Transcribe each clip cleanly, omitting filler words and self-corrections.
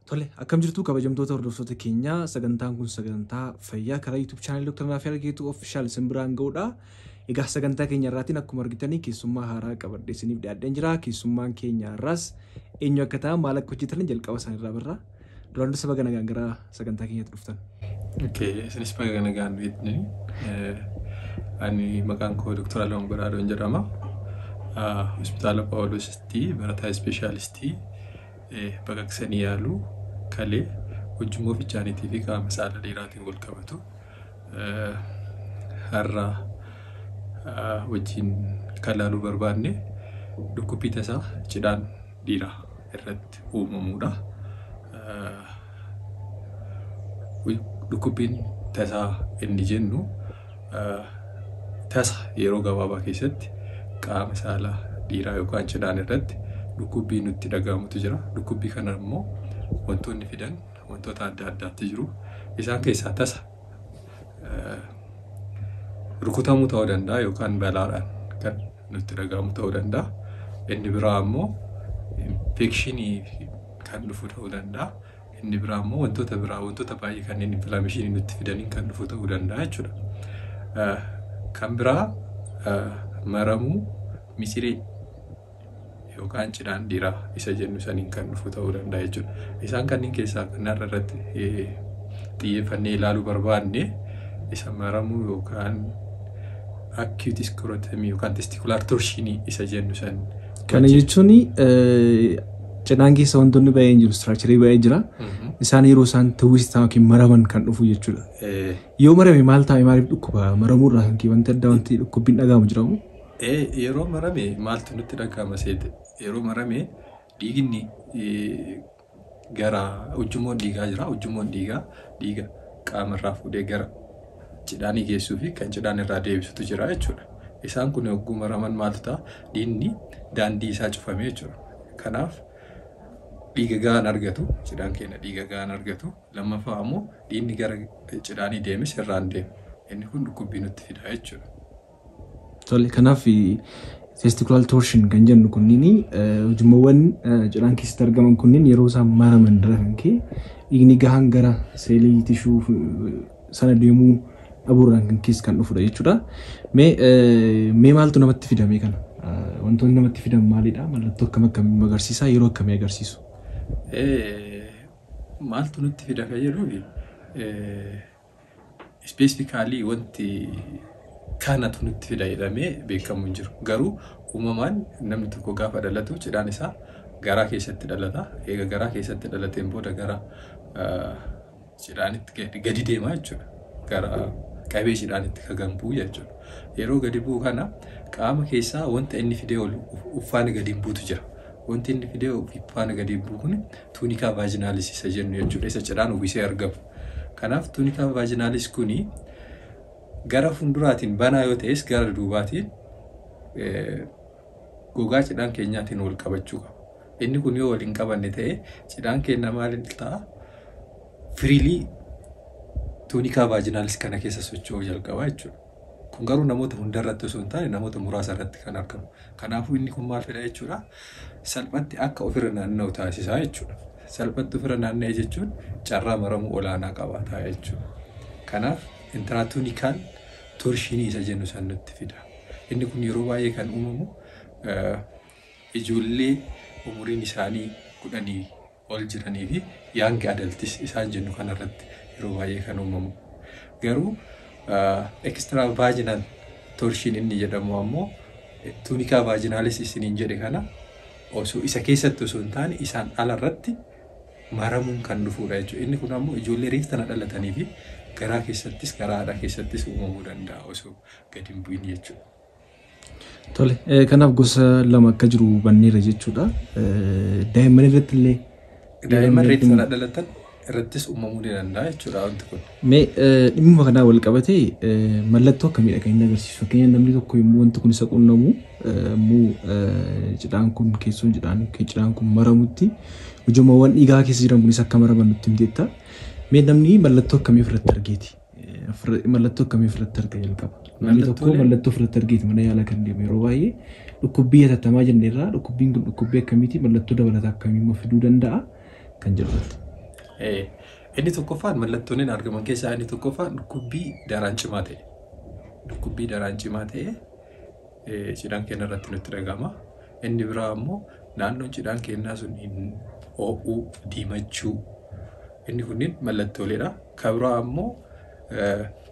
Tole, akkam jirtu kabajamtoota hordoftoota keenyaa sagantaan kun sagantaa fayyaa karaa YouTube channel Dr. Naafiyal Geetu Official isin biraan ga'uudha. Egaa sagantaa keenya irraatiin akkuma argitanii keessummaa haaraa qabadhee isiniif dhiyaadheen jira. Keessummaan keenya irraas eenyu akka ta'an maal akka hojjetan jalqaba isaan irraa barra. Duraan dursa baga nagaan gara sagantaa keenyatti dhuftan. Okay, isinis baga nagaan beekni. Ani maqaan koo Dr. Alamu Baraadoon jedhama. Hospitaala Phaawulositti barataa ispeeshaalistii baqaqsanii yaaluu kalee hojjummoo fichaaniitii fi qaama saala dhiiraatiin wal qabatu har'a wajjin kan laaluu barbaanne dhukkubbii tasaa cidhaan dhiiraa irratti uumamuudha. Dhukkubbiin tasaa inni jennu tasa yeroo gabaabaa keessatti qaama saala dhiiraa yookaan cidhaan irratti dhukkubbii nutti dhagahamutu jira. Dhukkubbii kana immoo wantoonni fidan wantoota adda addaatti jiru. Isaan keessaa tasa rukutamuu ta'uu danda'a yookaan balaadhaan kan nutti dhagahamu ta'uu danda'a. Inni biraa immoo infekshinii kan dhufu ta'uu danda'a. Inni biraa immoo wantoota biraa wantoota baay'ee kanneen infilaameeshinii nutti fidaniin kan dhufu ta'uu danda'a jechuudha. Kan biraa maramuu misiree yookaan cidhaan dhiiraa isa jennu saniin kan dhufu ta'uu danda'a jechuudha. Isaan kanneen keessaa kan irratti xiyyeeffannee ilaaluu barbaanne isa maramuu yookaan acute sclerotomy yookaan testicular torsion isa jennu san. Kana jechuun cidhaan keessa wantoonni baay'een jiru, structure baay'ee jira. Isaan yeroo isaan twistaa yookiin maraman kan dhufu jechuudha. Yoo marame maal ta'a maaliif dhukkuba maramuurraa kan wanti adda wanti dhukkubbiin dhagahamu jiramu? Yeroo marame maaltu nutti dhagahama seete? Yeroo marame dhiigni gara ujummoon dhiigaa jira. Ujummoon dhiiga qaamarraa fuudhee gara cidhaanii geessuu fi kan cidhaan irraa deebisutu jira jechuudha. Isaan kun yogguu maraman maaltu ta'a? Dhiigni daandii isaa cufamee jechuudha. Kanaaf dhiiga gahaan argatu, cidhaan keenya dhiiga gahaan argatu. Lammaffaa immoo dhiigni gara cidhaanii deemes irraan deemu. Inni kun dhukkubbii nutti fida jechuudha. Tole, kanaaf testicular torsion kan jennu kunniin ujummoowwan cidhaan keessatti argaman kunniin yeroo isaan maraman dafan kee dhiigni gahaan gara seelii tishuu sana deemuu dhabuurraan kan keessa kan dhufudha jechuudha. Mee maaltu namatti fidame kana? Wantoonni namatti fidan maalidha? Mallattoo akkamii agarsiisa? Yeroo akkamii agarsiisu? Maaltu nutti fida kan jedhuufi specifically wanti kanatu nutti fida jedhamee beekamu hin jiru. Garuu uumamaan namni tokko gaafa dhalatu cidhaan isaa garaa keessatti dhalata. Egaa garaa keessatti dhalateen booda gara cidhaanitti gadi deema jechuudha. Gara qabee cidhaanitti kan gambuu jechuudha. Yeroo gadi bu'u kana qaama keessaa wanta inni fidee uffaan gadi buutu jira. Wanti inni fidee uffaan gadi bu'u kun tuunikaa vaajinaalis isa jennu jechuudha. Isa cidhaan uwwisee argamu. Kanaaf tuunikaa vaajinaalis kuni gara fuulduraatiin banaa yoo ta'es gara duubaatiin gogaa cidhaan keenyaatiin wal qabachuu qaba. Inni kun yoo wal hin qabanne ta'e cidhaan keenya maal ta'a? Freely tuunikaa vaajinaalis kana keessa socho'uu jalqaba jechuudha. Kun garuu namoota hundarratti osoo hin taane namoota muraasa irratti kan argamu. Kanaafuu inni kun maal fida jechuudha? Salphatti akka ofirra naanna'u taasisaa jechuudha. Salphatti ofirra naanna'e jechuun carraa maramuu olaanaa qabaataa jechuudha. Kanaaf intraatuunikaal torshinii isa jennu san nutti fida. Inni kun yeroo baay'ee kan uumamu ijoollee umuriin isaanii 10 ol jiranii fi young adults isaan jennu kanarratti yeroo baay'ee kan uumamu. Garuu extra vaginal torsion inni jedhamu ammoo tuunikaa vaginaalis isiniin jedhe kana osoo isa keessatti osoo hin taane isaan alarratti maramuun kan dhufudha jechuudha. Inni kun ammoo ijoollee reeftana dhalatanii fi garaa keessattis garaa haadha keessattis uumamuu danda'a osoo gadi hin bu'in jechuudha. Tole, kanaaf gosa lama akka jiru hubanneerra jechuudha. Daa'imman irratti illee daa'imman reeftana dhalatan irrattis uumamuu ni danda'a jechuudha wanti kun. Mee dhimma kanaa wal qabatee mallattoo akkamiidha kan inni agarsiisu? Fakkeenyaaf namni tokko yommuu wanti kun isa qunnamu yommuu cidhaan kun keessoon cidhaan kun maramutti ujummoowwan dhiigaa keessa jiran kunis akka maraman nutti himteetta. Mee namni mallattoo akkamii ofirratti argeeti? Mallattoo akkamii ofirratti arga jalqaba? Namni tokko mallattoo ofirratti argeeti mana yaalaa kan deemu yeroo baay'ee dhukkubbii hatattamaa jenneerraa dhukkubbiin kun dhukkubbii akkamiiti mallattoo dabalataa akkamii immoo fiduu danda'a kan jedhamtu. Inni tokkoffaan mallattoon argaman keessaa inni tokkoffaan dhukkubbii daraan cimaa ta'e. Dhukkubbii daraan cimaa ta'e cidhaan keenya irratti nutti dhagahama. Inni biraa ammoo naannoon cidhaan keenyaa sun ho'uu, diimachuu. Inni kunniin mallattooleedha. Kan biraa ammoo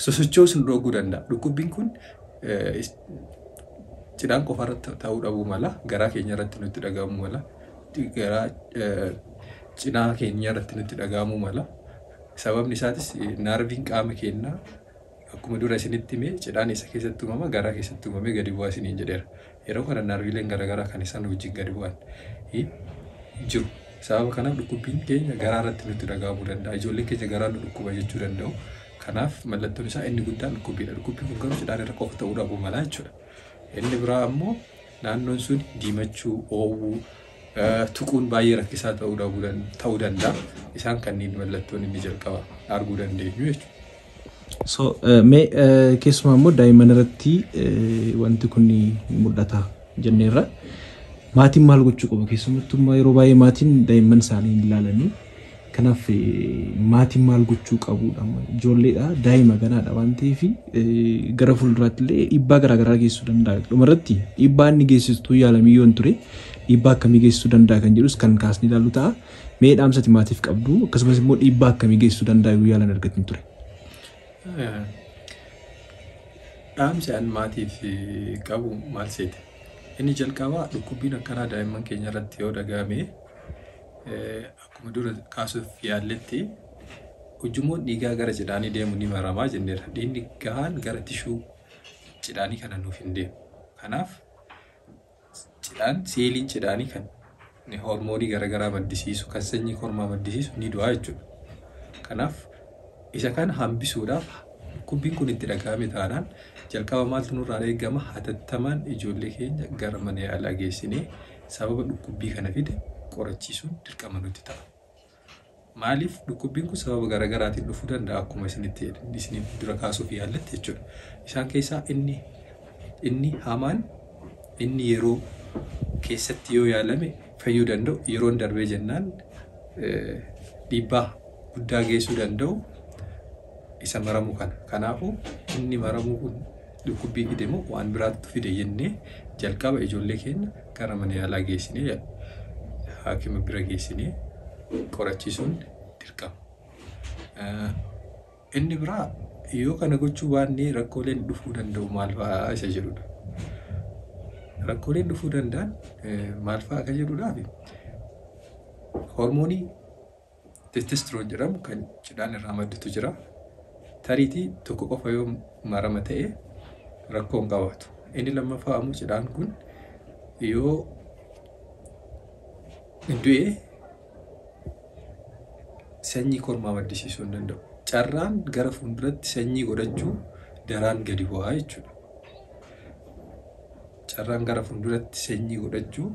sosochoos nu dhooguu danda'a. Dhukkubbiin kun cidhaan qofa irratti ta'uu dhabuu mala, garaa keenya irratti nutti dhagahamuu mala, garaa cinaa keenya irratti nutti dhagahamuu mala. Sababni isaatis naarviin qaama keenyaa akkuma dura isinitti hime cidhaan isa keessatti uumama, garaa keessatti uumamee gadi bu'aa isiniin jedheera. Yeroo kana naarviileen garaagaraa kan isaan wajjin gadi bu'an jiru. Sababa kanaaf dhukkubbiin keenya garaa irratti nutti dhagahamuu danda'a. Ijoolleen keenya garaa nu dhukkuba jechuu danda'u. Kanaaf mallattoon isaa inni guddaan dhukkubbiidha. Dhukkubbiin kun garuu cidhaan irra qofa ta'uu dhabuu mala jechuudha. Inni biraa ammoo naannoon sun diimachuu, ho'uu, tuquun baay'ee rakkisaa ta'uu danda'a. Isaan kanneen mallattoon inni jalqaba arguu dandeenyu jechuudha. So keessumaa immoo daa'imman irratti wanti kun mul'ata jenneerra. Maatiin maal gochuu qaba? Keessumattuu yeroo baay'ee maatiin daa'imman isaanii hin ilaalanii. Kanaaf maatiin maal gochuu qabudha? Ijoolleedha, daa'ima ganaadha waan ta'eef gara fuulduraatti illee dhiibbaa garaagaraa geessisuu danda'a. Dhumarratti dhiibbaa inni geessistu yaalamii yoo hin ture dhiibbaa akkamii geessisuu danda'a kan jedhus kan kaasni ilaallu ta'a. Mee dhaamsati maatiif qabdu akkasumas immoo dhiibbaa akkamii geessisuu danda'a yoo yaalan argatin ture? Dhaamsi an maatiif qabu maal seete? Inni jalqabaa dhukkubbiin akkanaa daa'imman keenya irratti yoo dhagahame akkuma dura kaasuuf yaalletti ujummoon dhiigaa gara cidhaanii deemu ni maramaa jenneera. Dhiigni gahaan gara tishuu cidhaanii kana nuuf hin deemu. Kanaaf seeliin cidhaanii kan hormoonii garaagaraa maddisiisu, kan sanyii kormaa maddisiisu ni du'a jechuudha. Kanaaf isa kana hambisuudhaaf dhukkubbiin kun itti dhagahame taanaan jalqaba maaltu nurraa eegama? Hatattamaan ijoollee keenya gara mana yaalaa geessinee sababa dhukkubbii kana fide qorachiisuun dirqama nutti ta'a. Maaliif dhukkubbiin kun sababa garaagaraatiin dhufuu danda'a akkuma isinitti dura kaasuuf yaalletti jechuudha. Isaan keessaa inni hamaan inni yeroo keessatti yoo yaalame fayyuu danda'u, yeroon darbee jennaan dhiibbaa guddaa geessuu danda'u isa maramuu kana. Kanaafuu inni maramuu kun dhukkubbii fide moo waan biraatti fide jennee jalqaba ijoollee keenya gara mana yaalaa geessinee haakima bira geessinee qorachiisuun dirqama. Inni biraa yoo kana gochuu baannee rakkooleen dhufuu danda'u maal fa'aa isa jedhudha. Rakkooleen dhufuu danda'an maal fa'aa akka jedhudhaaf hormoonii testosteroon jedhamu kan cidhaan irraa maddutu jira. Tariitii tokko qofa yoo marama ta'e rakkoo hin qabaatu. Inni lammaffaa ammoo cidhaan kun yoo du'e sanyii kormaa maddisiisuu hin danda'u. Carraan gara fuulduratti sanyii godhachuu daraan gadi bu'aa jechuudha. Carraan gara fuulduratti sanyii godhachuu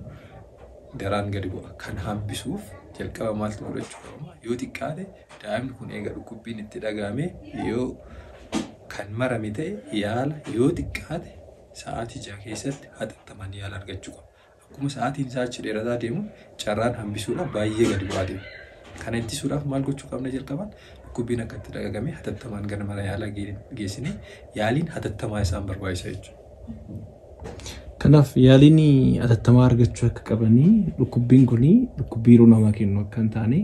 daraan gadi bu'a. Kan hambisuuf jalqaba maaltu godhachuu qaba? Yoo xiqqaate daa'imni kun eega dhukkubbiin itti dhagahame yoo kan marame ta'e yaala yoo xiqqaate sa'aatii 6 keessatti hatattamaan yaala argachuu qaba. Akkuma sa'aatiin isaa achi dheerataa deemu carraan hambisuudhaaf baay'ee gadi bu'aa deema. Kana ittisuudhaaf maal gochuu qabna jalqabaan? Dhukkubbiin akka itti dhagahame hatattamaan gara mana yaalaa geessinee yaaliin hatattamaa isaan barbaachisa jechuudha. Kanaaf yaaliin hatattamaa argachuu akka qabanii dhukkubbiin kun dhukkubbii yeroo namaa kennu akka hin taane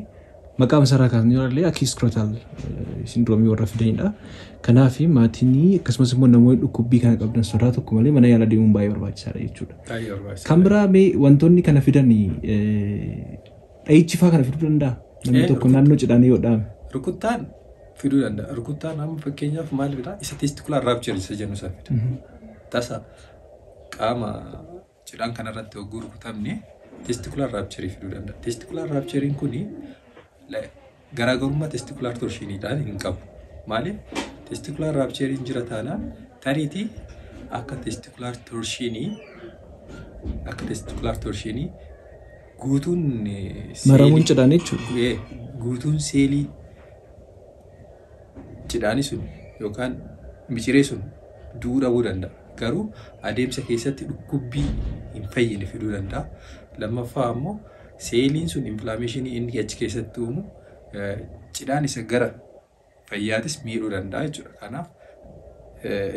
maqaan isaarraa kaasnee ilaalle acute scrotal syndrome warra fidanidha. Kanaaf maatiin akkasumas immoo namoonni dhukkubbii kana qabdan sodaa tokko malee mana yaalaa deemuun baay'ee barbaachisaadha jechuudha. Kan biraa wantoonni kana fidan dhahichi fa'aa kana fiduu danda'a? Namni tokko naannoo cidhaanii yoo dhaame. Rukuttaan fiduu danda'a. Rukuttaan amma fakkeenyaaf maal biraa isa testicular rupture isa jennu sana fida. Tasa qaama cidhaan kanarratti hogguu rukutamne testicular rupture fiduu danda'a. Testicular rupture kuni garaagarummaa testicular torsioniidhaan hin qabu. Maaliif testicular rupture jira taanaan tariitii akka testicular torsionii guutuun maramuun cidhaan jechuudha. Guutuun seelii cidhaanii sun yookaan miciree sun du'uu dhabuu danda'a. Garuu adeemsa keessatti dhukkubbii hin fayyine fiduu danda'a. Lammaffaa ammoo seeliin sun inflameeshinii inni achi keessatti uumu cidhaan isa gara fayyaatis miidhuu danda'a jechuudha. Kanaaf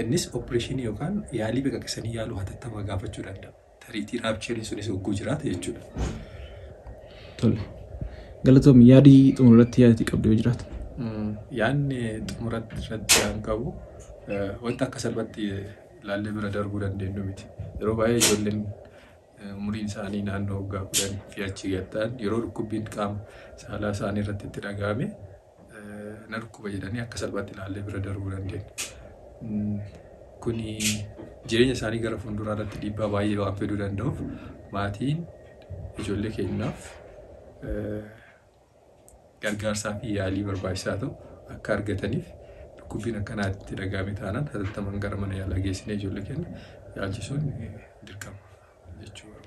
innis opereeshinii yookaan yaalii baqaqsanii yaaluu hatattamaa gaafachuu danda'a. Tariitii raapcheeriin sunis hogguu jiraata jechuudha. Tole. Galatoomii yaadii xumurratti yaadatti qabdu yoo jiraata. Yaadni xumurratti kan qabu wanta akka salphatti ilaallee bira darbuu dandeenyu miti. Yeroo baay'ee ijoolleen umuriin isaanii naannoo waggaa 10 fi achi gatan yeroo dhukkubbiin qaama saalaa isaanii irratti itti dhagahame na dhukkuba jedhanii akka salphatti ilaallee bira darbuu dandeenya. Kuni jireenya isaanii gara fuulduraa irratti dhiibbaa baay'ee waan fiduu danda'uuf maatiin ijoollee keenyaaf gargaarsaa fi yaalii barbaachisaa ta'u akka argataniif dhukkubbiin akkanaa itti dhagahame taanaan hatattamaan gara mana yaalaa geessinee ijoollee keenya yaalchisuun dirqama jechuudha.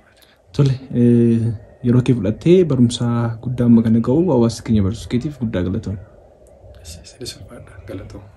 Tole yeroo kee fudhattee barumsa guddaa amma kana ga'u hawaasa keenya barsiisuu keetiif guddaa galatoomna. Sinis ulfaadha galatoomna.